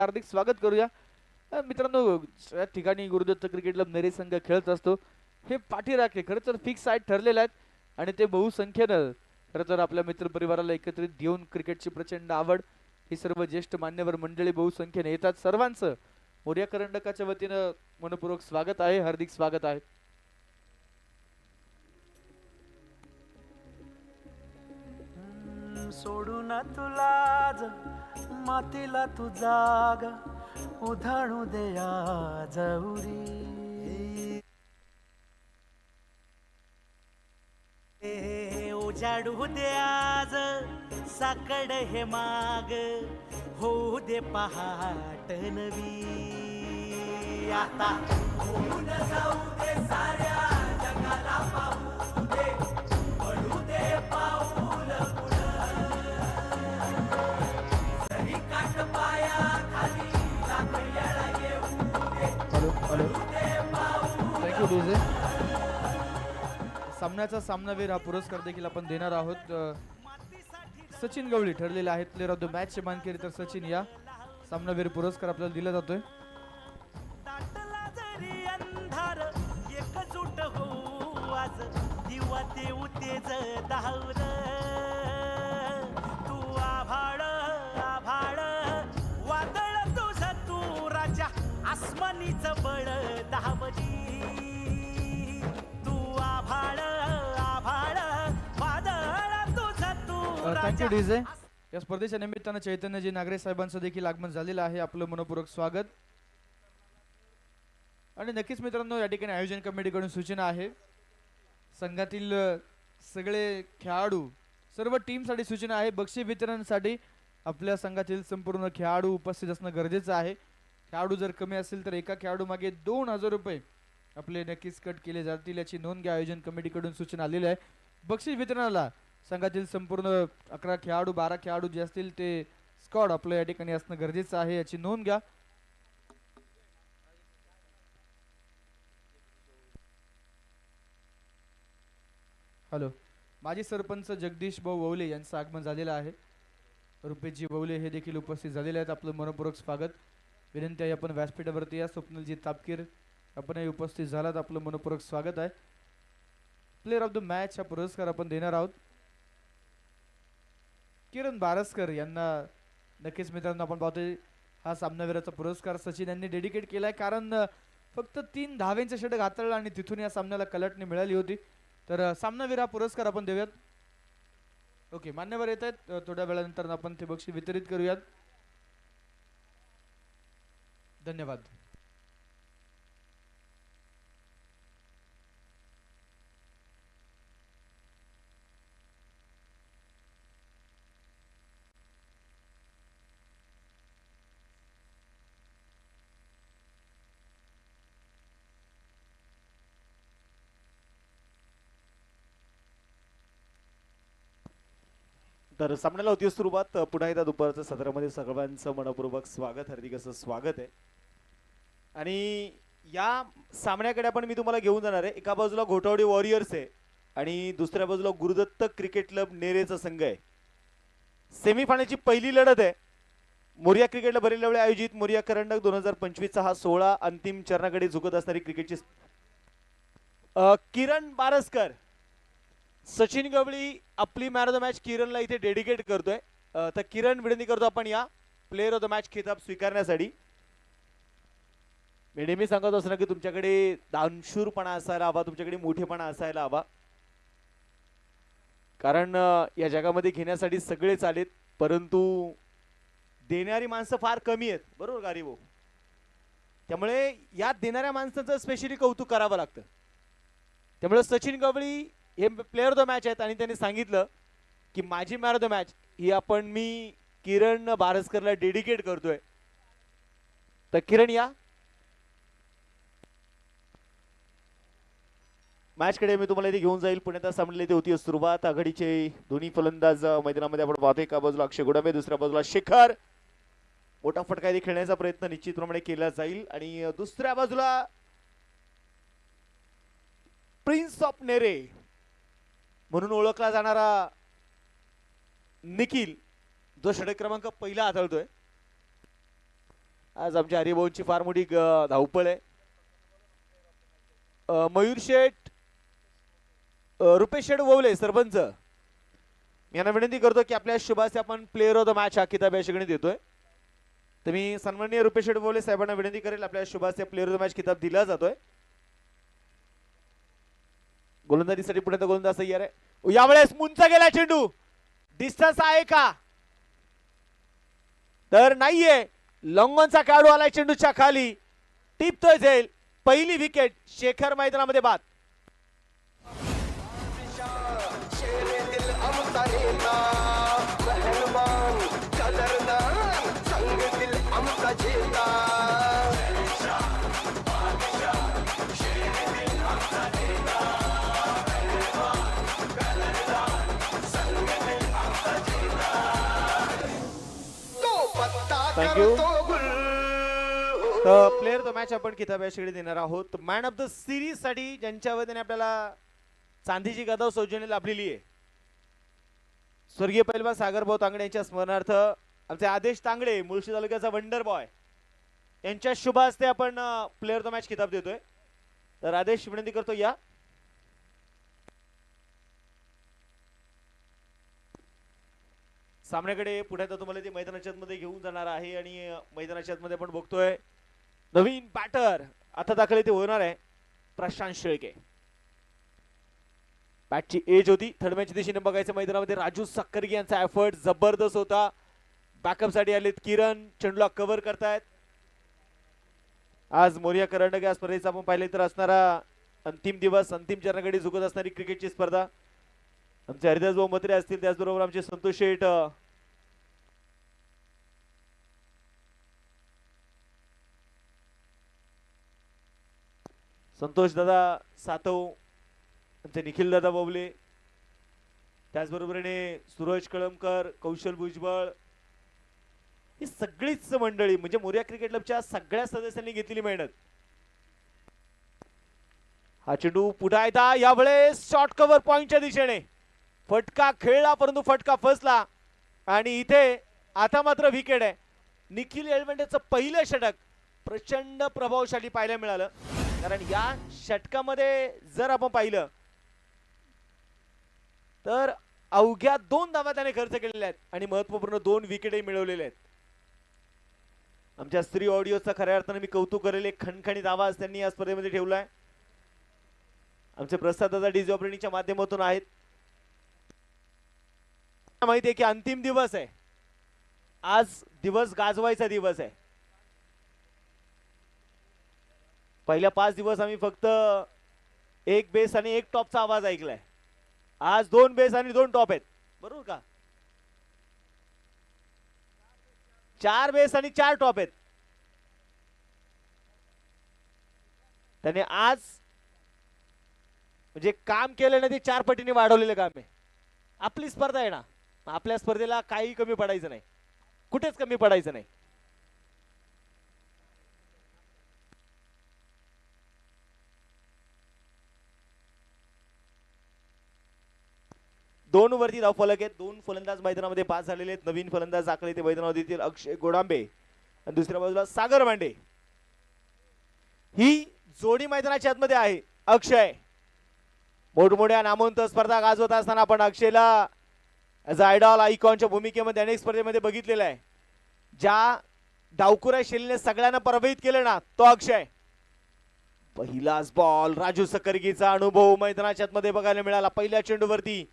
हार्दिक स्वागत करूया मित्रांनो। या ठिकाणी गुरुदत्त क्रिकेट क्लब नेरे संघ खेळत असतो। हे पाठीराखे खरं तर फिक्स साईड ठरलेले आहेत आणि ते बहुसंख्येनं खरं तर आपल्या मित्रपरिवाराला एकत्रित घेऊन क्रिकेटची प्रचंड आवड, ही सर्व ज्येष्ठ मान्यवर मंडळी बहुसंख्येने येतात। सर्वांचं मोरया करंडकाच्या वतीनं मनपूर्वक स्वागत आहे, हार्दिक स्वागत आहे। सोडून तुला मातीला तू जाग उधाणू दया जवरी उजाडू दे आज साकड हे माग होऊ दे पहाट नवी आता होऊन जाऊ दे साऱ्या जगाला पाहू दे पडू दे पाऊल थँक्यू डीजे। सामन्याचा सामनावीर हा पुरस्कार देखील आपण देणार आहोत। सचिन गवळी ठरलेले आहेत प्लेअर ऑफ द मॅच चे मानकरी, तर सचिन या सामनावीर पुरस्कार आपल्याला दिला जातोय। दाटला जरी अंधार एकजूट होऊ आज दिवा देऊ तेज धावल तू आभाळ आभाळ वादळ तुझ तू राजा आसमानीच बळ धावली तू आभाळ आभाळ वादळ तुझ तू थँक्यू डीजे। या स्पर्धेच्या निमित्तानं चैतन्यजी नागरे साहेबांचं देखील आगमन झालेलं आहे, आपलं मनपूर्वक स्वागत। आणि नक्कीच मित्रांनो या ठिकाणी आयोजन कमिटीकडून सूचना आहे, संघातील सगळे खेळाडू सर्व टीमसाठी सूचना आहे, बक्षीस वितरणासाठी आपल्या संघातील संपूर्ण खेळाडू उपस्थित असणं गरजेचं आहे। खेळाडू जर कमी असेल तर एका खेळाडू मागे 2000 रुपये आपले नक्कीच कट केले जातील, याची नोंद घ्या। आयोजन कमिटीकडून सूचना आलेली आहे। बक्षीस वितरणाला संघातील संपूर्ण 11 खेळाडू 12 खेळाडू जे असतील ते स्क्वॉड आपलं या ठिकाणी असणं गरजेचं आहे, याची नोंद घ्या। हॅलो, माजी सरपंच जगदीश भाऊ ववले यांचं आगमन झालेलं आहे। रुपेशजी ववले हे देखील उपस्थित झालेले आहेत, आपलं मनपूर्वक स्वागत। विनंती आहे आपण व्यासपीठावरती या। स्वप्नीलजी तापकीर आपणही उपस्थित झालात, आपलं मनपूर्वक स्वागत आहे। प्लेअर ऑफ द मॅच हा पुरस्कार आपण देणार आहोत किरण बारसकर यांना। नक्कीच मित्रांनो आपण पाहतोय हा सामनावीराचा पुरस्कार सचिन यांनी डेडिकेट केलाय, कारण फक्त 3 धावेंचे षटक हाताळलं आणि तिथून या सामन्याला कलाटणी मिळाली होती। तर सामनावीर हा पुरस्कार आपण देऊयात। ओके, मान्यवर येत आहेत, थोड्या वेळानंतर आपण ते बक्षीस वितरित करूयात। धन्यवाद। तर सामन्याला होती सुरुवात। पुन्हा एकदा दुपारच्या सत्रामध्ये सर्वांचं मनपूर्वक स्वागत, हार्दिक असं स्वागत आहे। आणि या सामन्याकडे आपण मी तुम्हाला घेऊन जाणार आहे। एका बाजूला घोटावडी वॉरियर्स आहे आणि दुसऱ्या बाजूला गुरुदत्त क्रिकेट क्लब नेरेचा संघ आहे। सेमीफायनलची पहिली लढत आहे मोरया क्रिकेटला बरेल्या वेळी आयोजित मोरया करंडक 2025 चा हा 16 अंतिम चरणाकडे झुकत असणारी क्रिकेटची किरण बारसकर, सचिन गवळी आपली मॅन ऑफ द मॅच किरणला इथे डेडिकेट करतोय। तर किरण विनंती करतो आपण या प्लेअर ऑफ द मॅच खिताब स्वीकारण्यासाठी। मी नेहमी सांगत असतो ना की तुमच्याकडे दानशूरपणा असायला हवा, तुमच्याकडे मोठेपणा असायला हवा, कारण या जगामध्ये घेण्यासाठी सगळेच आलेत परंतु देणारी माणसं फार कमी आहेत, बरोबर गारी भाऊ? त्यामुळे या देणाऱ्या माणसांचं स्पेशली कौतुक करावं लागतं। त्यामुळे सचिन गवळी हे प्लेअर ऑफ द मॅच आहेत आणि त्यांनी सांगितलं की माझी मॅन ऑफ द मॅच ही आपण मी किरण बारसकरला डेडिकेट करतोय। तर किरण या मॅच कडे मी तुम्हाला इथे घेऊन जाईल। पुण्यात सामन्याला इथे होती सुरुवात। आघाडीचे दोन्ही फलंदाज मैदानामध्ये आपण पाहतोय, एका बाजूला अक्षय गुडामे, दुसऱ्या बाजूला शेखर। मोठा फटका इथे खेळण्याचा प्रयत्न निश्चितप्रमाणे केला जाईल आणि दुसऱ्या बाजूला प्रिन्स ऑफ नेरे म्हणून ओळखला जाणारा निखिल जो षटक क्रमांक पहिला हाताळतोय। आज आमच्या हरिभाऊंची फार मोठी धावपळ आहे. मयूर शेठ, रुपेश शेठ ववले सरपंच यांना विनंती करतो की आपल्या शुभाचे आपण प्लेअर ऑफ द मॅच हा किताब या ठिकाणी देतोय. तर मी सन्माननीय रुपेश शेठ ववले साहेबांना विनंती करेल, आपल्या शुभाचे प्लेअर ऑफ द मॅच किताब दिला जातोय. गोलंदाजीसाठी पुढे गोलंदाज तयार आहे. यावेळेस मुंचा गेला चेंडू, डिस्टन्स आहे का? तर नाहीये. लॉंगॉनचा खेळाडू आलाय चेंडूच्या खाली, टिपतोय झेल. पहिली विकेट शेखर मैदानामध्ये बाद. थँक्यू. तर प्लेअर तो मॅच आपण किताब याकडे देणार आहोत. मॅन ऑफ द सिरीज साठी ज्यांच्या वतीने आपल्याला चांदीची गदा सौजन्य लाभलेली आहे, स्वर्गीय पैलवान सागरभाऊ तांगडे यांच्या स्मरणार्थ आमचे आदेश तांगडे मुळशी तालुक्याचा वंडर बॉय यांच्या शुभ हस्ते आपण प्लेअर तो मॅच किताब देतोय. तर आदेश विनंती करतो या. सामन्याकडे पुढे तर तुम्हाला ते मैदानाच्या मध्ये घेऊन जाणार आहे आणि मैदानाच्या मध्ये आपण बघतोय नवीन बॅटर आता दाखल ते होणार आहे प्रशांत शेळके. बॅटची एज होती. थर्ड मॅच दिशेने बघायचं मैदानामध्ये राजू सक्करगी यांचा एफर्ट जबरदस्त होता. बॅकअप साठी आलेत किरण, चेंडूला कव्हर करतायत. आज मोरिया करंडक या स्पर्धेचा आपण पाहिले तर असणारा अंतिम दिवस, अंतिम चरणाकडे झुकत असणारी क्रिकेटची स्पर्धा. आमचे हरिदास भाऊ मत्रे असतील, त्याचबरोबर आमचे संतोष शेठ, संतोष दादा सातव, आमचे निखिल दादा बावले, त्याचबरोबरीने सूरज कळमकर, कौशल भुजबळ, ही सगळीच मंडळी म्हणजे मोरिया क्रिकेट क्लबच्या सगळ्या सदस्यांनी घेतलेली मेहनत. हा चेंडू पुढे येता, यावेळेस शॉर्ट कव्हर पॉइंटच्या दिशेने फटका खेळला परंतु फटका फसला आणि इथे आता मात्र विकेट आहे. निखिल एलमेंटेचं पहिलं षटक प्रचंड प्रभावशाली पाहायला मिळालं, कारण या षटकामध्ये जर आपण पाहिलं तर अवघ्या 2 धावा त्याने खर्च केलेल्या आहेत आणि महत्वपूर्ण 2 विकेटही मिळवलेले आहेत. आमच्या स्त्री ऑडिओचा खऱ्या अर्थाने मी कौतुक करेल. एक खणखणीत आवाज त्यांनी या स्पर्धेमध्ये ठेवलाय. आमचे प्रसाद दादा डीजे ऑपरेटिंगच्या माध्यमातून आहेत. माहिती आहे की अंतिम दिवस आहे, आज दिवस गाजवायचा दिवस आहे. पहिल्या 5 दिवस आम्ही फक्त 1 बेस आणि 1 टॉपचा आवाज ऐकलाय. आज 2 बेस आणि 2 टॉप आहेत, बरोबर का? 4 बेस आणि 4 टॉप आहेत. त्याने आज म्हणजे काम केलं ना ते 4 पटीने वाढवलेलं काम आहे. आपली स्पर्धा आहे ना, आपल्या स्पर्धेला काही कमी पडायचं नाही, कुठेच कमी पडायचं नाही. दोन वरती धाव फलक आहेत. 2 फलंदाज मैदानामध्ये पास झालेले आहेत. नवीन फलंदाज दाखल ते मैदानावर येतील अक्षय गोडांबे आणि दुसऱ्या बाजूला सागर मांडे. ही जोडी मैदानाच्या आतमध्ये आहे. अक्षय मोठमोठ्या नामवंत स्पर्धा गाजवत असताना आपण अक्षयला ॲज अ आयडॉल आयकॉनच्या भूमिकेमध्ये अनेक स्पर्धेमध्ये बघितलेला आहे. ज्या डावकुऱ्या शैलीने सगळ्यांना पराभूत केलं ना, तो अक्षय. पहिलाच बॉल, राजू सकरगीचा अनुभव मैदानाच्या आतमध्ये बघायला मिळाला. पहिल्या चेंडूवरती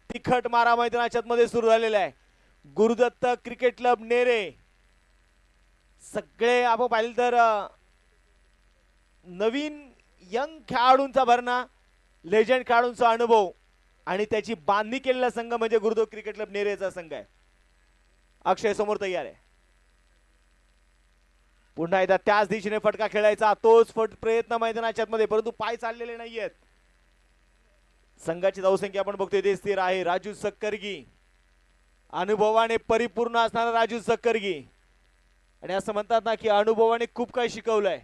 तिखट मारा मैदानाच्या आतमध्ये सुरू झालेला आहे. गुरुदत्त क्रिकेट क्लब नेरे, सगळे आपण पाहिलं तर नवीन यंग खेळाडूंचा भरणा, लेजंड खेळाडूंचा अनुभव आणि त्याची बांधणी केलेला संघ म्हणजे गुरुदत्त क्रिकेट क्लब नेरेचा संघ आहे. अक्षय समोर तयार आहे. पुन्हा एकदा त्याच दिशेने फटका खेळायचा, तोच प्रयत्न मैदानाच्या आतमध्ये, परंतु पाय चाललेले नाहीयेत. संघाची धावसंख्या आपण बघतोय ते स्थिर आहे. राजू सक्करगी, अनुभवाने परिपूर्ण असणारा राजू सक्करगी, आणि असं म्हणतात ना की अनुभवाने खूप काही शिकवलंय.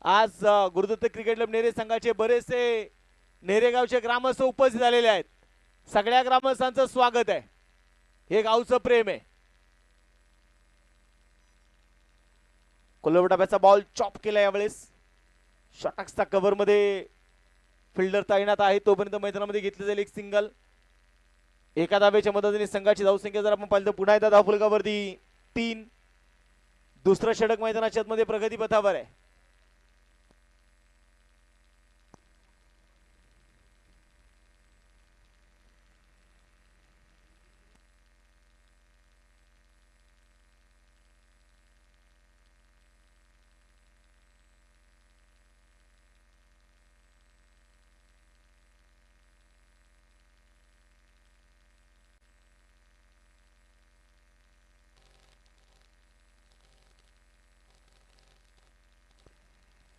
आज गुरुदत्त क्रिकेट क्लब नेरे संघाचे बरेचसे नेरेगावचे ग्रामस्थ उपस्थित झालेले आहेत. सगळ्या ग्रामस्थांचं स्वागत आहे. हे गावचं प्रेम आहे. कोल्हापूर डाब्याचा बॉल चॉप केला यावेळेस. शॉटक्सचा कव्हर मध्ये फिल्डर तैनात आहे, तोपर्यंत मैदानामध्ये घेतलं जाईल एक सिंगल. एका धाब्याच्या मदतीने संघाची धावसंख्या जर आपण पाहिलं तर पुन्हा एकदा धावफलकावरती 3. दुसरं षटक मैदानाच्या आतमध्ये प्रगती पथावर आहे.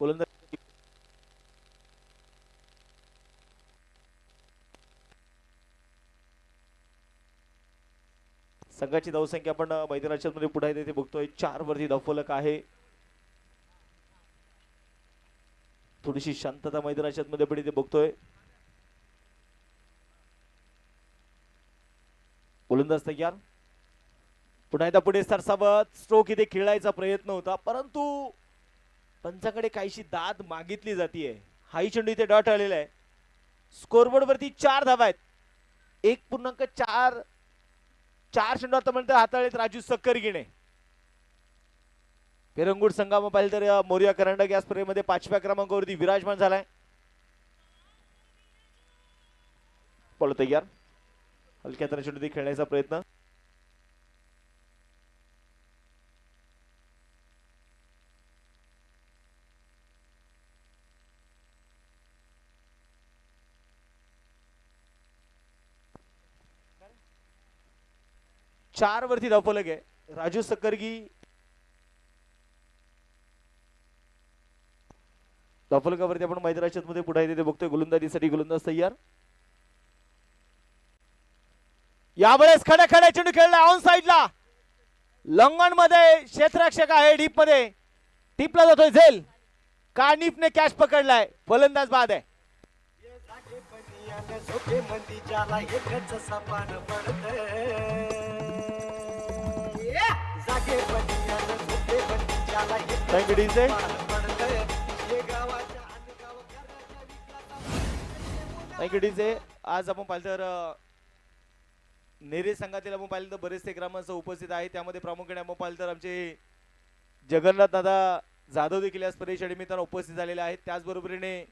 गोलंदाज संघाची धावसंख्या आपण मैदानाच्या मध्ये पुढे येते बघतोय. 4 वरती धावफलक आहे. थोडीशी शांतता मैदानाच्या मध्ये पण इथे बघतोय. गोलंदाज तयार. पुन्हा एकदा पुढे सरसावत स्ट्रोक इथे खेळायचा प्रयत्न होता, परंतु पंचाकडे काहीशी दाद मागितली जातीये. हाई चेंडू इथे डॉट आलेला आहे. स्कोरबोर्ड वरती 4 धावा आहेत. 1.4 चेंडू आतापर्यंत हाताळलेत राजू सक्करगिणे. पेरंगुड संघामध्ये पाहिलं तर मोरिया करंडक या स्पर्धेमध्ये 5व्या क्रमांकावरती विराजमान झालाय. बॉल तयार. हलक्या हाताने चेंडू खेळण्याचा प्रयत्न. चार वरती धावफलक आहे. राजू सक्करगी धावफलकावरती आपण मैदानाच्या मध्ये पुढे येते बघतोय. गोलंदाजीसाठी गोलंदाज तयार. यावेळेस खड्या खड्या चेंडू खेळला ऑन साइडला. लंगण मध्ये क्षेत्ररक्षक आहे. डीप मध्ये टिपला जातोय झेल. कानिफने कॅच पकडलाय. फलंदाज बाद आहे. Thank you DJ. Thank you DJ. आज आपण पाहिलं तर नेरे संघातील आपण पाहिलं तर बरेचसे ग्रामस्थ उपस्थित आहेत. त्यामध्ये प्रामुख्याने आपण पाहिलं तर आमचे जगन्नाथ दादा जाधव देखील या स्पर्धेच्या निमित्तानं उपस्थित झालेले आहेत. त्याचबरोबरीने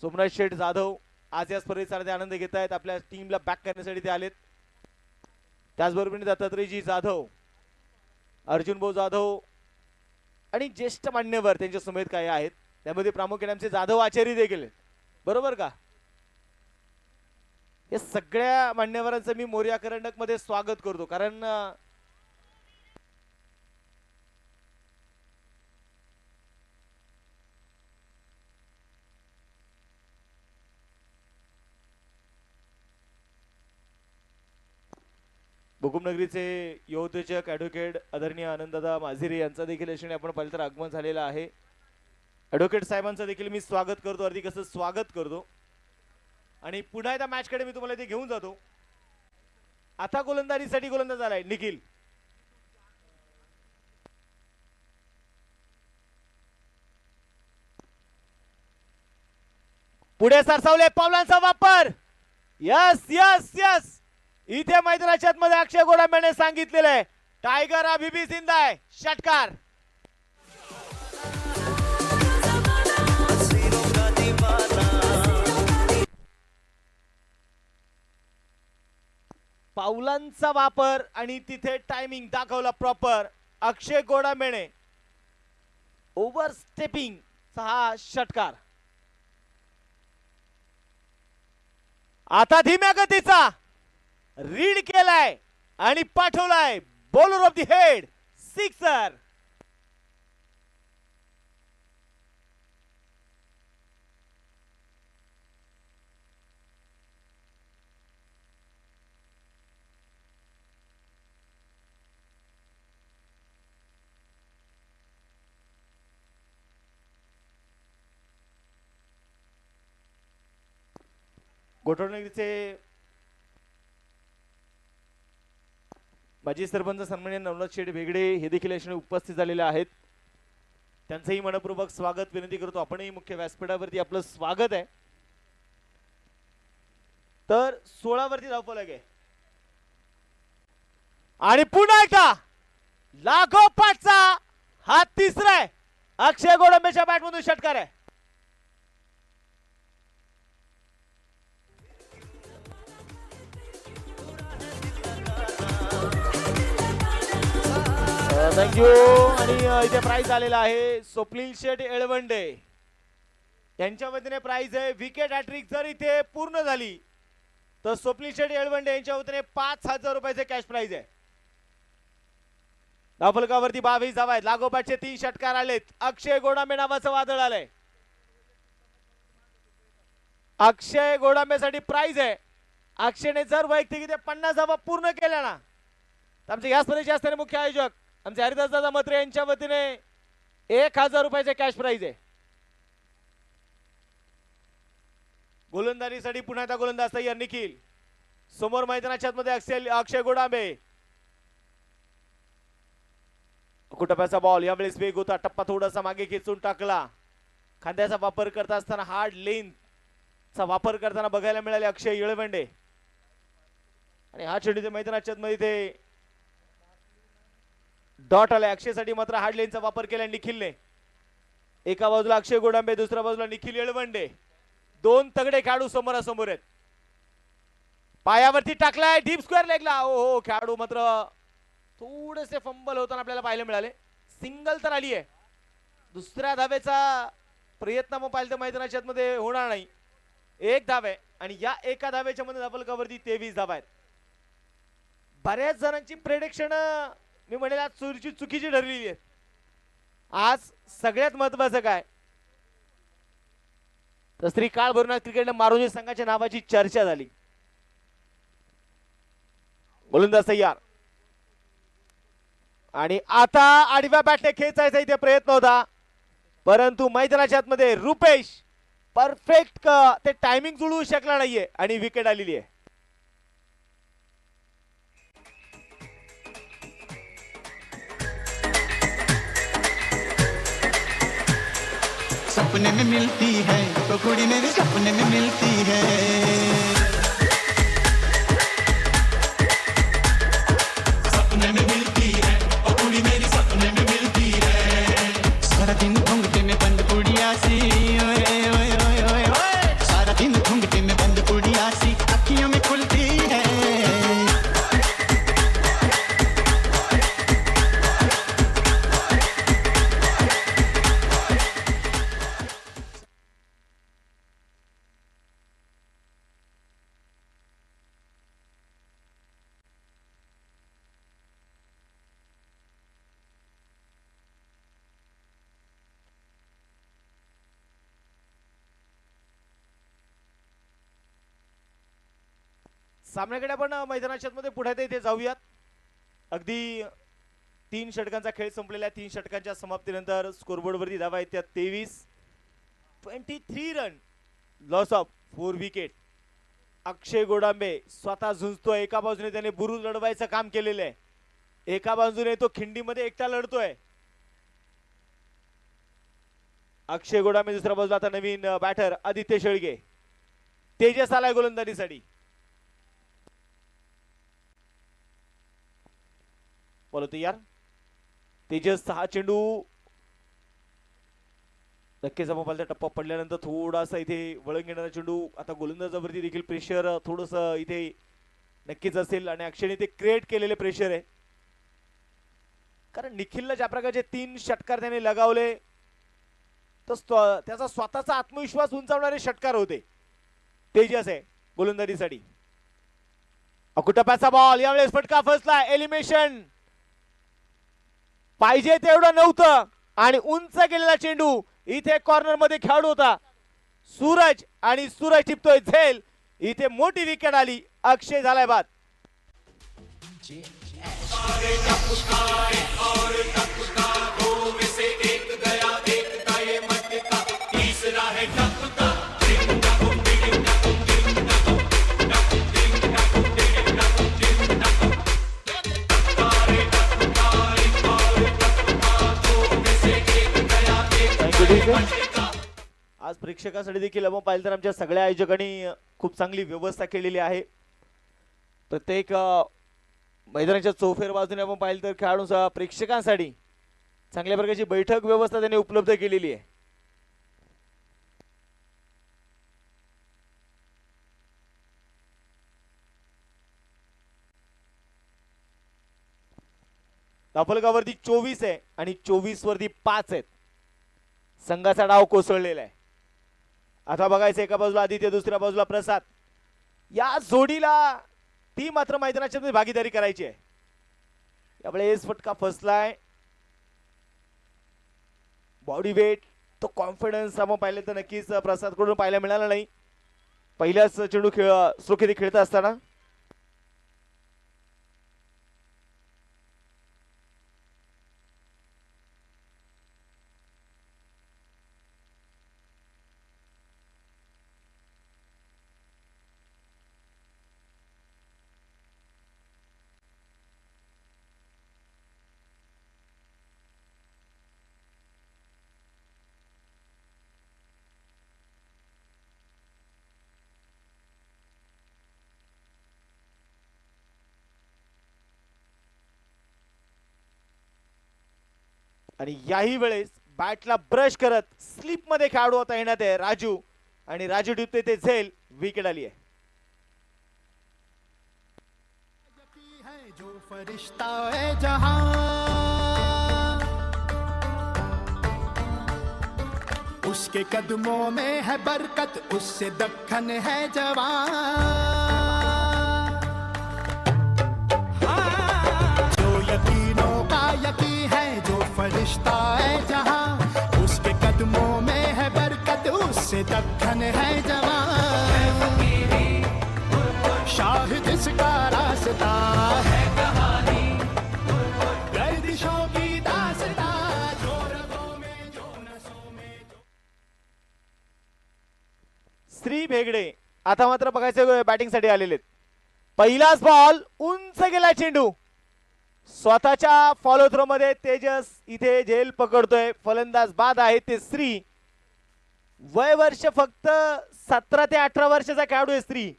सोमनाथ शेठ जाधव आज या स्पर्धेचा आनंद घेत आहेत. आपल्या टीमला बॅक करण्यासाठी ते आलेत. त्याचबरोबरीने दत्तात्रयजी जाधव, अर्जुन भाऊ जाधव आणि ज्येष्ठ मान्यवर त्यांच्या समेत काय आहेत. त्यामध्ये प्रामुख्याने आमचे जाधव आचार्य देखील, बरोबर का. या सगळ्या मान्यवरांचं मी मोरिया करंडक मध्ये स्वागत करतो. कारण बुकुमनगरीचे योद्धेचक ऍडव्होकेट आदरणीय आनंददादा माझिरे यांचा देखील यशने आपण पाहिलं तर आगमन झालेलं आहे. ऍडव्होकेट साहेबांचं देखील मी स्वागत करतो. अगदी कसं स्वागत करतो. आणि पुन्हा एकदा मॅच कडे मी तुम्हाला इथे घेऊन जातो. आता गोलंदाजीसाठी गोलंदाज आलाय निखिल. पुढे सरसावले पावलांचा वापर. Yes yes yes. इथे मैदानाच्या मध्ये अक्षय गोडांबेने सांगितलेलं आहे टायगर अभी भी जिंदा है. षटकार. पावलांचा वापर आणि तिथे टायमिंग दाखवला प्रॉपर. अक्षय गोडांबेने ओव्हर स्टेपिंग हा षटकार. आता धीम्या गतीचा रीड केलाय आणि पाठवलाय bowler off the head. Sixer. गोठवणीचे माजी सरपंच सन्माननीय नवनाथ शेठ वेगडे हे देखील यशने उपस्थित झालेले आहेत. त्यांचंही मनपूर्वक स्वागत विनंती करतो. आपणही मुख्य व्यासपीठावरती आपलं स्वागत आहे. तर 16 वरती धावफलक आहे आणि पुन्हा एकदा लागोपाठचा हा तिसरा आहे. अक्षय गोडंबेच्या बॅटमधून षटकार आहे. थँक्यू. आणि इथे प्राइज आलेला आहे स्वप्नील शेठ एळवंडे यांच्या वतीने प्राइज आहे. विकेट हॅट्रिक जर इथे पूर्ण झाली तर स्वप्नील शेठ एळवंडे यांच्या वतीने 5,000 रुपयाचे कॅश प्राइज आहे. धावफलकावरती 22 धावा आहेत. लागोपाठचे 3 षटकार आलेत. अक्षय गोडांबे नावाचं वादळ आलंय. अक्षय गोडांबेसाठी प्राइज आहे. अक्षयने जर वैयक्तिक इथे 50 धावा पूर्ण केल्या ना तर आमचे या स्पर्धेचे असणारे मुख्य आयोजक आमचे हरिदास दादा मत्रे यांच्या वतीने 1,000 रुपयाचे कॅश प्राइज आहे. गोलंदाजीसाठी पुन्हा एकदा गोलंदाज तयार निखिल. समोर मैदानाच्या मध्ये अक्षय गोडांबे. कुटप्याचा बॉल यावेळेस वेग होता. टप्पा थोडासा मागे खेचून टाकला. खांद्याचा वापर करत असताना हार्ड लेन चा वापर करताना बघायला मिळाले अक्षय येळवंडे. आणि हा चेंडू मैदानाच्या मध्ये ते डॉट आलाय. अक्षयसाठी मात्र हार्ड लेनचा वापर केलाय निखिलने. एका बाजूला अक्षय गोडांबे, दुसऱ्या बाजूला निखिल येळवंडे. 2 तगडे खेळाडू समोरासमोर आहेत. पायावरती टाकलाय डीप स्क्वेअर लेगला. हो खेळाडू मात्र थोडेसे फंबल होताना आपल्याला पाहायला मिळाले. सिंगल तर आली आहे. दुसऱ्या धावेचा प्रयत्न मग पाहिलं तर मैदानाच्या मध्ये होणार नाही. 1 धाव आहे आणि या एका धावेच्या मध्ये धावफलकावरती 23 धावा आहेत. बऱ्याच जणांची प्रेडिक्शन मी म्हणेल आज चुकीची ठरलेली आहे. आज सगळ्यात महत्वाचं काय तर श्री काळ भरुनाथ क्रिकेट मारोजी संघाच्या नावाची चर्चा झाली. गोलंदाज तयार आणि आता आडव्या बॅटने खेचायचा इथे प्रयत्न होता परंतु मैदानाच्या आतमध्ये रुपेश परफेक्ट ते टायमिंग जुळवू शकला नाहीये आणि विकेट आलेली आहे. सपने में मिलती है तो कुड़ी मेरे सपने में मिलती है. सपने में मिलती है ओ कुड़ी मेरी सपने में मिलती है. सारा दिन घूंघटे में बंद कुड़िया सी ओए ओए ओए ओए ओए. सारा दिन घूंघटे में बंद कुड़िया सी अखियों में खुलती है. सामन्याकडे आपण मैदानाच्या मध्ये पुढे इथे जाऊयात. अगदी 3 षटकांचा खेळ संपलेला आहे. 3 षटकांच्या समाप्तीनंतर स्कोरबोर्ड वरती धावा आहेत त्या 23 रन लॉस ऑफ 4 विकेट. अक्षय गोडांबे स्वतः झुंजतोय. एका बाजूने त्याने बुरुज लढवायचं काम केलेलं आहे. एका बाजूने तो खिंडीमध्ये एकटा लढतोय. अक्षय गोडांबे दुसऱ्या बाजूला आता नवीन बॅटर आदित्य शेळगे. तेजस आलाय गोलंदाजीसाठी. बोलो तयार. तेजस हा चेंडू नक्कीच मोबाईलचा टप्पा पडल्यानंतर थोडासा इथे वळण घेणारा चेंडू. आता गोलंदाजावरती देखील प्रेशर थोडस इथे नक्कीच असेल आणि अक्षयने ते क्रिएट केलेले प्रेशर आहे. कारण निखिलला ज्या प्रकारचे 3 षटकार त्याने लगावले तर त्याचा स्वतःचा आत्मविश्वास उंचावणारे षटकार होते. तेजस आहे गोलंदाजीसाठी. अकुटप्याचा बॉल यावेळेस फटका फसला. एलिमिनेशन पाहिजे तेवढं नव्हतं आणि उंच गेलेला चेंडू. इथे कॉर्नर मध्ये खेळाडू होता सूरज आणि सूरज टिपतोय झेल. इथे मोठी विकेट आली. अक्षय झालाय बाद. आज प्रेक्षकासाठी देखील आपण पाहिलं तर आमच्या सगळ्या आयोजकांनी खूप चांगली व्यवस्था केलेली आहे. प्रत्येक मैदानाच्या चौफेर बाजूने आपण पाहिलं तर खेळाडूंसह प्रेक्षकांसाठी चांगल्या प्रकारची बैठक व्यवस्था त्यांनी उपलब्ध केलेली आहे. धापलगावरती 24 आहे आणि 24 वरती 5 आहेत. संघाचा डाव कोसळलेला आहे. आता बघायचं एका बाजूला आदित्य दुसऱ्या बाजूला प्रसाद. या जोडीला ती मात्र मैदानाच्या मध्ये भागीदारी करायची आहे. यावेळेस फटका फसलाय. बॉडी वेट तो कॉन्फिडन्स आपण पाहिलं तर नक्कीच प्रसाद कडून पाहायला मिळाला नाही पहिल्याच चेंडू सुखी खेळत असताना. आणि याही वेळेस बॅटला ब्रश करत स्लिप मध्ये खेळाडू आता येण्यात आहे राजू आणि राजू टिपते ते झेल. विकेट आली आहे. जो फरिश्ता है जहां उसके कदमों में है बरकत उससे दक्खन है जवां जो यकीनों का यकीन है जो फरिश्ता है जहां उसके कदमों में है बरकत उससे दक्खन है जवां शाह जिसका रास्ता है गर्दिशों की दास्ता जो रगों में जो नसों में श्री भेगडे आता मात्र बघायचं बॅटिंग साठी आलेले आहेत. पहिलाच बॉल उंच गेला चेंडू. स्वतःच्या फॉलो थ्रो मध्ये तेजस इथे झेल पकडतोय. फलंदाज बाद आहे ते श्री. वय वर्ष फक्त 17 ते 18 वर्षाचा खेळाडू आहे श्री.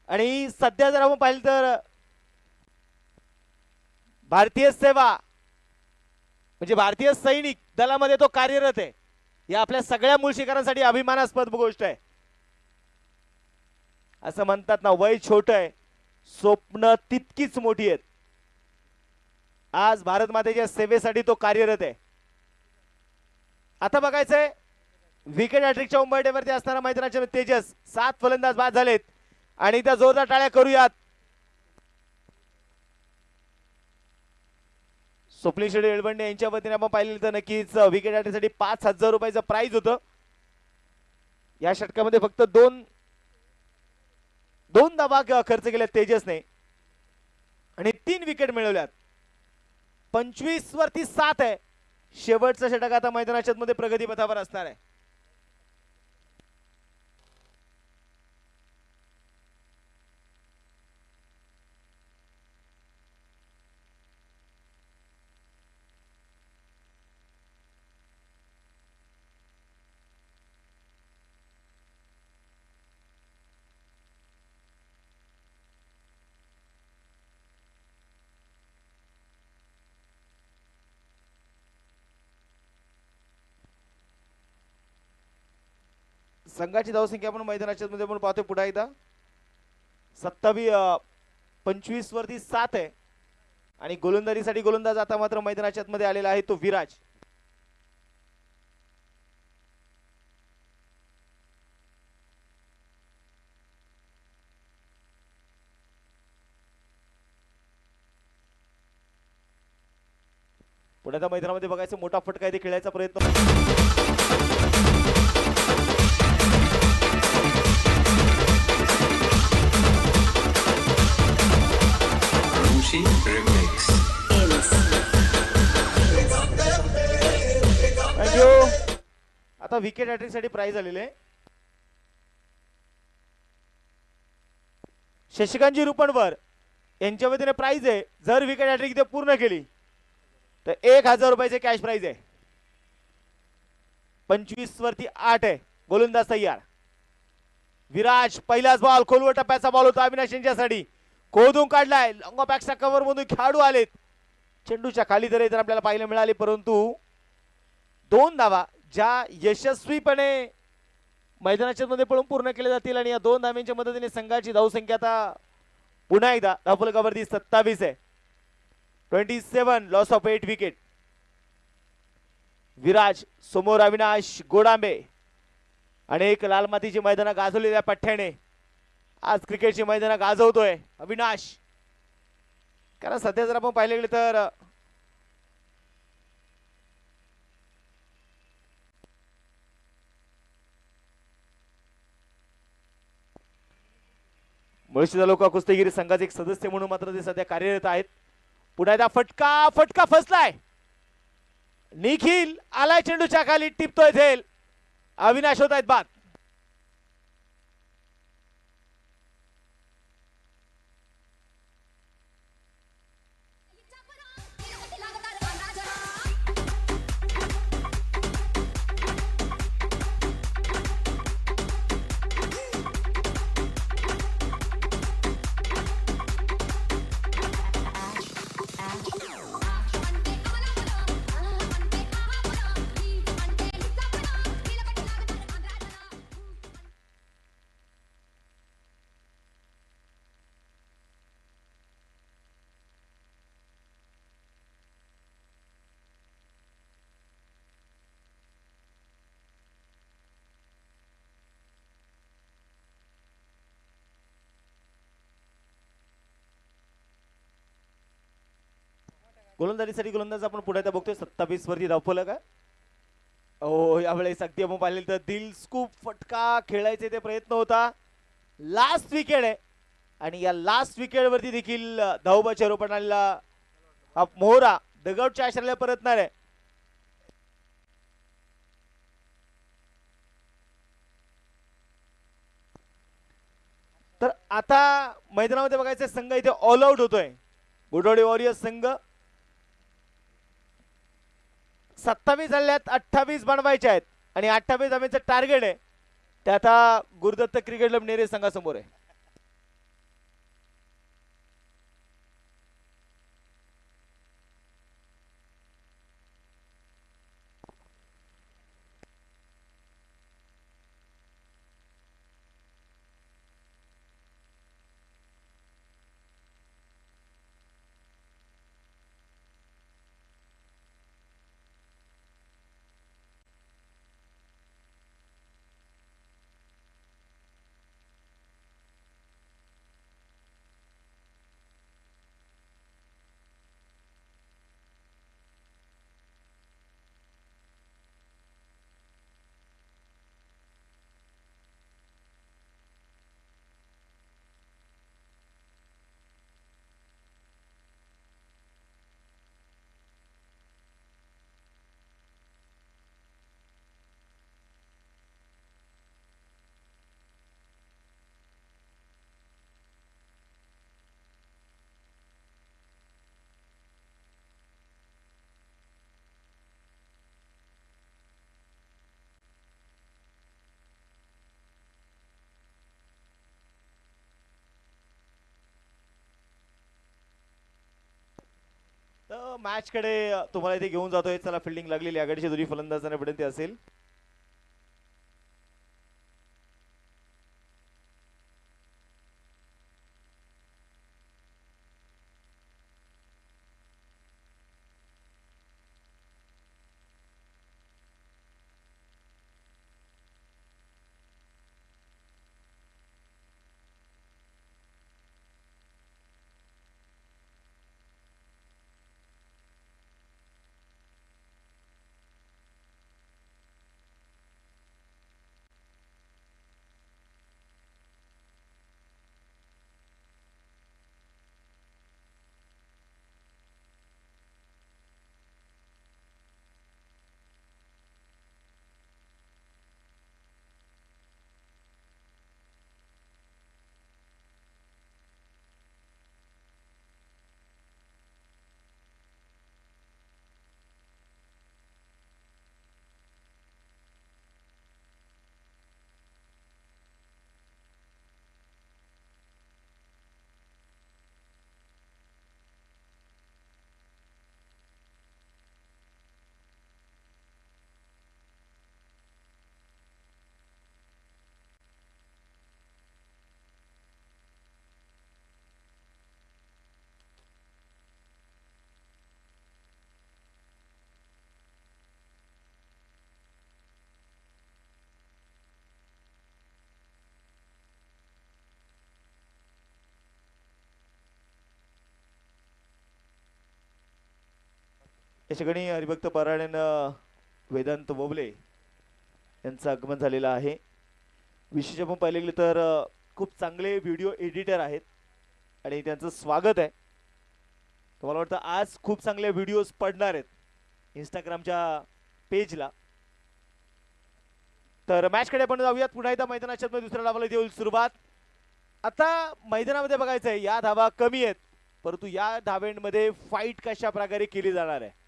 आणि सध्या जर आपण पाहिलं तर भारतीय सेवा म्हणजे भारतीय सैनिक दलामध्ये तो कार्यरत आहे. या आपल्या सगळ्या मुळशीकरांसाठी अभिमानास्पद गोष्ट आहे. असं म्हणतात ना वय छोट आहे स्वप्न तितकीच मोठी आहेत. आज भारत मातेच्या सेवेसाठी तो कार्यरत आहे. आता बघायचंय विकेट हॅट्रिकच्या उंबरठ्यावरती असताना मैदानाच्या तेजस 7 फलंदाज बाद झालेत आणि त्या जोरदार टाळ्या करूयात. स्वप्नील शेडे एळबंडे यांच्या वतीने आपण पाहिलं तर नक्कीच विकेट हॅट्रिकसाठी 5,000 रुपयाचं प्राइज होतं. या षटकामध्ये फक्त दोन धावा खर्च केल्या तेजसने आणि 3 विकेट मिळवल्यात. 25 वरती 7 आहे. शेवटचा षटक आता मैदानाच्या मध्ये प्रगती पथावर असणार आहे. संघाची धावसंख्या आपण मैदानाच्या मध्ये आपण पाहतोय पुन्हा एकदा 25 वरती 7 आहे आणि गोलंदाजीसाठी गोलंदाज आता मात्र मैदानाच्या मध्ये आलेला आहे तो विराज. पुण्याच्या मैदानामध्ये बघायचं मोठा फटका इथे खेळायचा प्रयत्न. Remix. आता विकेट हॅट्रिक साठी प्राइज आलेले शशिकांतजी रुपणवर यांच्या वतीने प्राइज आहे. जर विकेट हॅट्रिक पूर्ण केली तर 1,000 रुपयाचे कॅश प्राइज आहे. 25 वरती 8 आहे. गोलंदाज तयार. विराज पहिलाच बॉल खोलवर टप्प्याचा बॉल होता अविनाश यांच्यासाठी. खोदून काढलाय. लॉंग बॅकच्या कव्हर मधून खेळाडू आलेत. चेंडूच्या खाली तर आपल्याला पाहायला मिळाले, परंतु 2 धावा ज्या यशस्वीपणे मैदानाच्या मध्ये पळून पूर्ण केले जातील आणि या 2 धावांच्या मदतीने संघाची धावसंख्या आता पुन्हा एकदा धावफलकावरती 27 आहे. 27 लॉस ऑफ 8 विकेट. विराज समोर अविनाश गोडांबे. अनेक लाल मातीची मैदानं गाजवलेल्या पठ्ठ्याने आज क्रिकेटची मैदानं गाजवतोय अविनाश. कारण सध्या जर आपण पाहिले गेले तर मुळशी तालुका कुस्तीगिरी संघाचे एक सदस्य म्हणून मात्र ते सध्या कार्यरत आहेत. पुन्हा एकदा फटका फसलाय. निखिल आलाय चेंडूच्या खाली, टिपतोय झेल. अविनाश होत आहेत बाद. गोलंदाजीसाठी गोलंदाज आपण पुढे बघतोय 27 वरती धावफलक आहे. हो यावेळेस अगदी आपण पाहिले तर दिल स्कूप फटका खेळायचे ते प्रयत्न होता. लास्ट विकेट आहे आणि या लास्ट विकेट वरती देखील धावबाच्या रोपणाला हा मोहरा डगआउटच्या आश्रयाला परतणार आहे. तर आता मैदानामध्ये बघायचं संघ इथे ऑल आउट होतोय. बुडवडी वॉरियर्स संघ 27 झाल्यात 28 बनवायचे आहेत आणि 28 धावांचं टार्गेट आहे. ते आता गुरुदत्त क्रिकेट क्लब नेरे संघासमोर आहे. मॅच कडे तुम्हाला इथे घेऊन जातोय. चला फिल्डिंग लागलेली आघाडीची दोन्ही फलंदाजांना विनंती असेल. या ठिकाणी हरिभक्त परायण वेदांत ववले यांचं आगमन झालेलं आहे. विशेष आपण पाहिले गेले तर खूप चांगले व्हिडिओ एडिटर आहेत आणि त्यांचं स्वागत आहे. तुम्हाला वाटतं आज खूप चांगले व्हिडिओज पडणार आहेत इंस्टाग्रामच्या पेजला. तर मॅचकडे आपण जाऊयात पुन्हा एकदा मैदानाच्या दुसऱ्या डावाला देऊ सुरुवात. आता मैदानामध्ये बघायचं आहे या धावा कमी आहेत परंतु या धाव्यांमध्ये फाईट कशा प्रकारे केली जाणार आहे.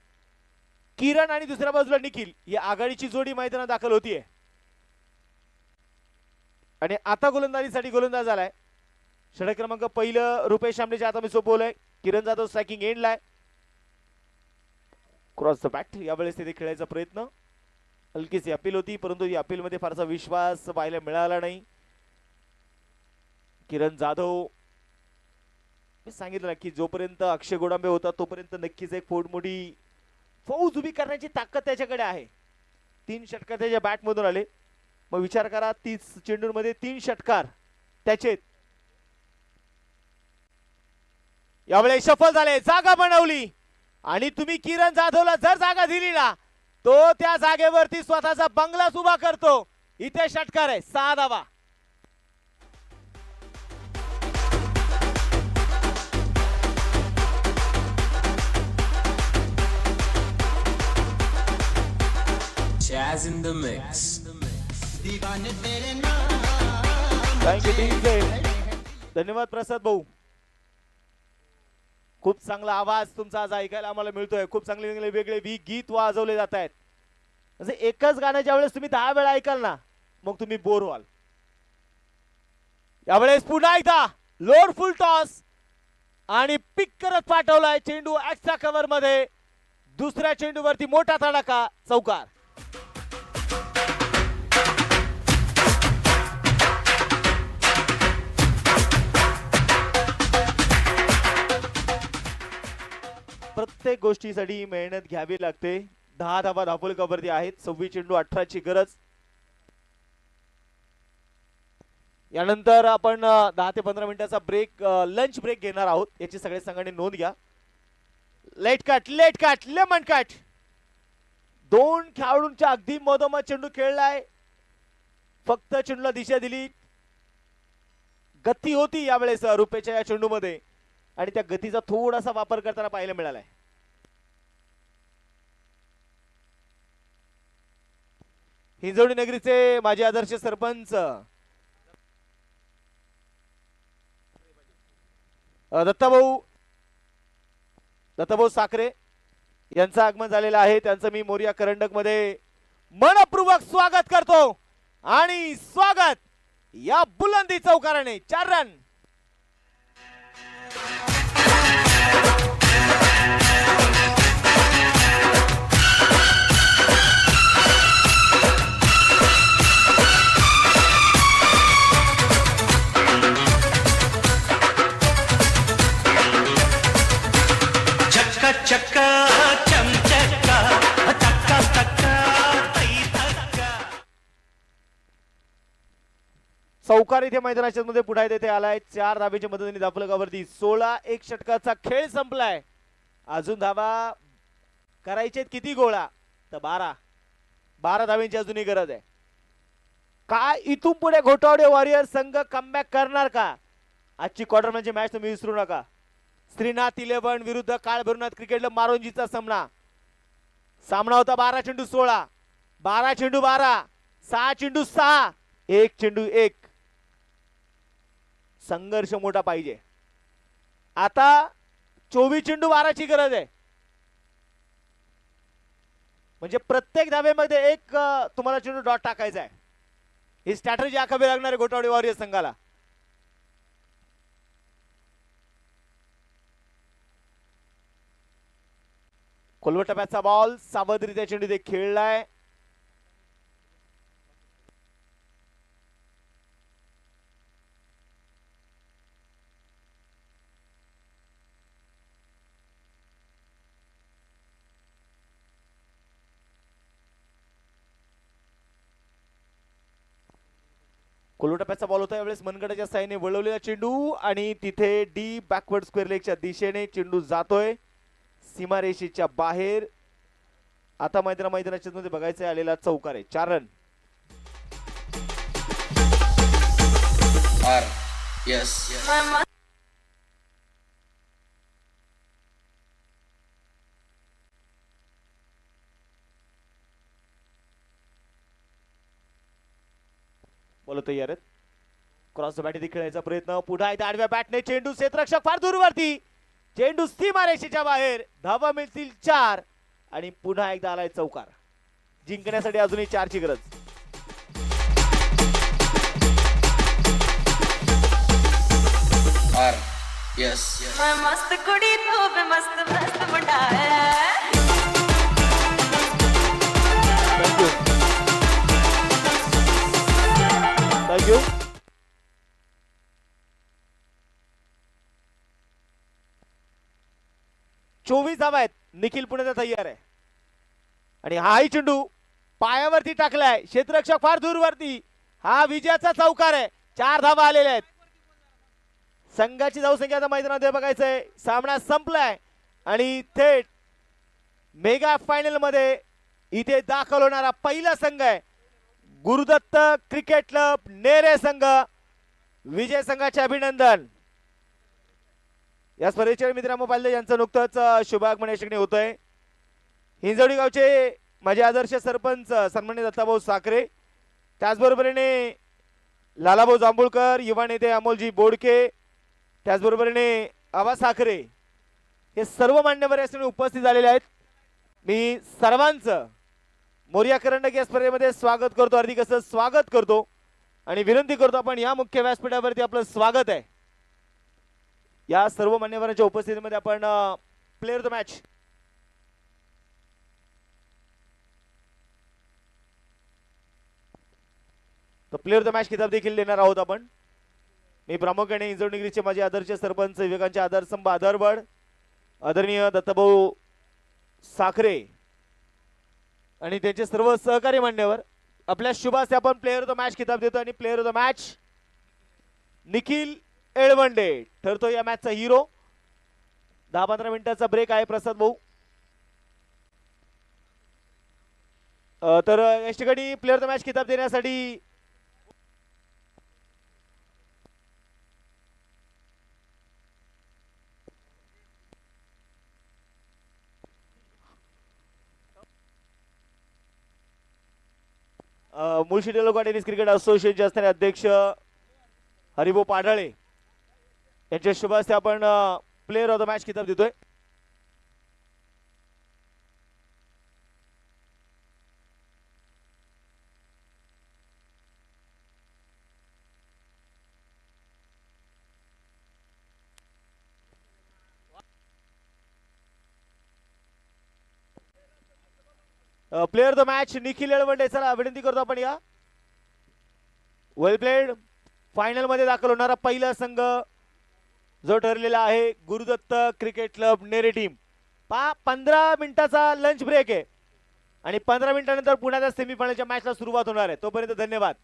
किरण आणि दुसऱ्या बाजूला निखिल या आघाडीची जोडी मैदानात दाखल होतीये आणि आता गोलंदाजीसाठी गोलंदाज आलाय. षटक क्रमांक पहिलं रुपेश आमनेच्या हातामध्ये सोपवलंय. किरण जाधव स्ट्रायकिंग एंडला आहे. क्रॉस द बॅट यावेळेस तिथे खेळायचा प्रयत्न. हलकीची अपील होती परंतु या अपील मध्ये फारसा विश्वास पाहायला मिळाला नाही. किरण जाधव मी सांगितलं की जोपर्यंत अक्षय गोडांबे होता तोपर्यंत नक्कीच एक मोठी फौज उभी करण्याची ताकद त्याच्याकडे आहे. 3 षटकार त्याच्या बॅट मधून आले. मग विचार करा 30 चेंडूंमध्ये 3 षटकार त्याचे. यावेळेस सफल झाले जागा बनवली आणि तुम्ही किरण जाधवला जर जागा दिली ना तो त्या जागेवरती स्वतःचा बंगलाच उभा करतो. इथे षटकार आहे 6 धावा. Jazz in the mix. दीवाने तेरे नाम थँक्यू. धन्यवाद प्रसाद भाऊ. खूप चांगला आवाज तुमचा आज ऐकायला आम्हाला मिळतोय. खूप चांगले वेगळे गीत वाजवले जात आहेत. म्हणजे एकच गाणं ज्या वेळेस तुम्ही 10 वेळा ऐकाल ना मग तुम्ही बोर व्हाल. यावेळेस पुन्हा एकदा लोअर फुल टॉस आणि पिक करत पाठवलाय चेंडू एक्स्ट्रा कव्हर मध्ये. दुसऱ्या चेंडूवरती मोठा तडाखा चौकार. प्रत्येक गोष्टीसाठी मेहनत घ्यावी लागते. 10 धावा धापलकावरती आहेत. 26 चेंडू 18ची गरज. यानंतर आपण 10 ते 15 मिनिटाचा ब्रेक लंच ब्रेक घेणार आहोत. याची सगळ्या संघाने नोंद घ्या. Late cut lemon cut. 2 खेळाडूंच्या अगदी मधोमध चेंडू खेळलाय. फक्त चेंडूला दिशा दिली. गती होती यावेळेस रुपेच्या या चेंडूमध्ये आणि त्या गतीचा थोडासा वापर करताना पाहायला मिळालाय. हिंजवडी नगरीचे माजी आदर्श सरपंच दत्ताभाऊ साखरे यांचं आगमन झालेलं आहे. त्यांचं मी मोरिया करंडक मध्ये मनपूर्वक स्वागत करतो आणि स्वागत या बुलंदी चौकाराने 4 रन. चक्का चम चक्का टक्का टक्का तई धक्का. चौकार इथे मैदानाच्या मध्ये पुढे देते आलाय. 4 धावेच्या मदतीने धापलकावरती 16 षटकाचा खेळ संपलाय. अजून धावा करायचे किती गोळा तर 12 धाव्यांची अजूनही गरज आहे. काय इथून पुढे घोटावडे वॉरियर संघ कमबॅक करणार का? आजची क्वार्टर म्हणजे मॅच तुम्ही विसरू नका. श्रीनाथ 11 विरुद्ध काळ भैरवनाथ क्रिकेट क्लब मारोंजीचा सामना होता. 12 चेंडू 16, 12 चेंडू 12, 6 चेंडू 6, 1 चेंडू 1. संघर्ष मोठा पाहिजे. आता 24 चेंडू 12ची गरज आहे. म्हणजे प्रत्येक धावेमध्ये एक तुम्हाला चेंडू डॉट टाकायचा आहे. ही स्ट्रॅटेजी आखावी लागणार आहे घोटावडे वॉरियर संघाला. कोलवट टप्प्याचा बॉल सावधरित्या चेंडू ते खेळलाय. कोलवटप्याचा बॉल होता. यावेळेस मनगटाच्या साहाय्याने वळवलेला चेंडू आणि तिथे डी बॅकवर्ड स्क्वेअर लेगच्या दिशेने चेंडू जातोय सीमारेषेच्या बाहेर. आता मैदानाच्या मध्ये बघायचा आलेला चौकार आहे. 4 रन. R. Yes. बोल तयार आहेत. क्रॉस बॅट खेळायचा प्रयत्न. पुन्हा एकदा आडव्या बॅटने चेंडू क्षेत्ररक्षक फार दूरवरती. चेंडू सीमारेषेच्या बाहेर. धावा मिळतील 4 आणि पुन्हा एकदा आलाय चौकार. जिंकण्यासाठी अजूनही 4 ची गरज. R. Yes. मैं मस्त कुड़ी तो मैं मस्त मस्त मुंडा है थँक्यू थँक्यू. चोवीस धावा आहेत. निखिल पुण्याचा तयार आहे आणि हाही चेंडू पायावरती टाकलाय. क्षेत्ररक्षक फार दूरवरती. हा विजयाचा चौकार आहे. 4 धावा आलेल्या आहेत. संघाची धावसंख्या आता मैदानात बघायचंय. सामना संपलाय आणि थेट मेगा फायनल मध्ये इथे दाखल होणारा पहिला संघ आहे गुरुदत्त क्रिकेट क्लब नेरे संघ. विजय संघाचे अभिनंदन. या स्पर्धेच्या मित्रांनो पाहिले यांचं नुकतंच शुभागमन या ठिकाणी होतंय. हिंजवडी गावचे माझे आदर्श सरपंच सन्माननीय दत्ताभाऊ साखरे, त्याचबरोबरीने लालाभाऊ जांभूळकर, युवा नेते अमोलजी बोडके, त्याचबरोबरीने आबा साखरे, हे सर्व मान्यवर या ठिकाणी उपस्थित झालेले आहेत. मी सर्वांचं मोरिया करंडक या स्पर्धेमध्ये स्वागत करतो. हार्दिक असं स्वागत करतो आणि विनंती करतो आपण या मुख्य व्यासपीठावरती आपलं स्वागत आहे. या सर्व मान्यवरांच्या उपस्थितीमध्ये आपण player the match player the match किताब देखील देणार आहोत आपण. मी प्रामुख्याने इंजवणगिरीचे माझे आदर्श सरपंच विवेकांचे आदरस्तंभ आधारबळ आदरणीय दत्ताभाऊ साखरे आणि त्यांचे सर्व सहकारी मान्यवर आपल्या शुभास्ते आपण प्लेअर द मॅच किताब देतो आणि प्लेअर द मॅच निखिल एळवंडे ठरतो या मॅचचा हिरो. 10-15 मिनिटाचा ब्रेक आहे प्रसाद भाऊ. तर या ठिकाणी प्लेअर द मॅच किताब देण्यासाठी मुळशी तालुका टेनिस क्रिकेट असोसिएशनचे असणारे अध्यक्ष हरिभाऊ पाढाळे यांच्या शुभ हस्ते आपण प्लेअर ऑफ द मॅच किताब देतोय. Player the match Nikhil Elwande. चला विनंती करतो आपण या. वेल प्लेड. फायनल मध्ये दाखल होणारा पहिला संघ जो ठरलेला आहे गुरुदत्त क्रिकेट क्लब नेरे टीम. 15 मिनिटाचा लंच ब्रेक आहे आणि 15 मिनिटानंतर पुण्याच्या सेमीफायनलच्या मॅचला सुरुवात होणार आहे. तोपर्यंत धन्यवाद.